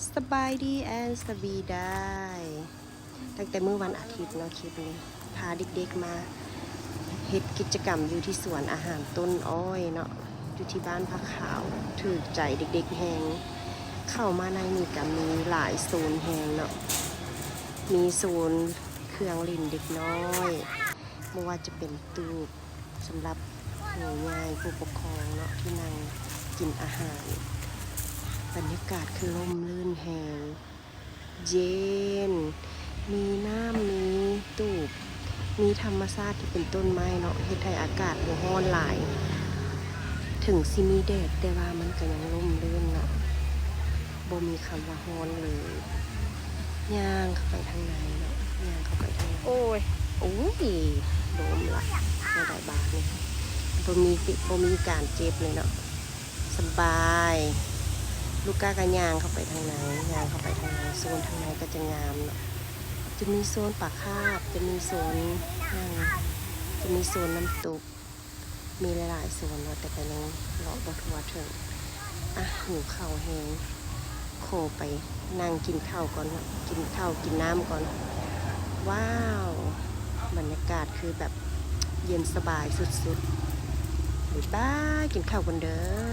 สบายดีแอนสบีได้ตั้งแต่เมื่อวันอาทิตย์เนาะคลิปนี้พาเด็กๆมาเฮ็ดกิจกรรมอยู่ที่สวนอาหารต้นอ้อยเนาะอยู่ที่บ้านพระขาวถือใจเด็กๆแหงเข้ามาในนี่ก็มีหลายโซนแหงเนาะมีโซนเครื่องเล่นเด็กน้อยไม่ว่าจะเป็นตู้สำหรับหนูยายผู้ปกครองเนาะที่นั่งกินอาหารบรรยากาศคือร่มรื่นแหงเย็นมีน้ำมีตูบมีธรรมชาติที่เป็นต้นไม้เนาะเฮ็ดให้อากาศบ่ร้อนหลายถึงสิมีแดดแต่ว่ามันก็ยังร่มรื่นเนาะบ่มีคำว่าร้อนเลยย่างเข้าไปทางในเนาะย่างเข้าไปทางในโอ้ยโดมละไม่ได้บาดนี่บ่มีการเจ็บเลยเนาะสบายลูกก้าก็ย่างเข้าไปทางไหนย่างเข้าไปทางไหนโซนทางไหนก็จะงามเนาะจะมีโซนปากคาบจะมีโซนนั่งจะมีโซนน้ำตกมีหลายๆโซนเนาะแต่ก็ยังเลาะบ่ทั่วถึงหิวข้าวแห้งโคไปนั่งกินข้าวก่อนเนาะกินข้าวกินน้ำก่อนว้าวบรรยากาศคือแบบเย็นสบายสุดๆบ๊ายบายกินข้าวกันเด้อ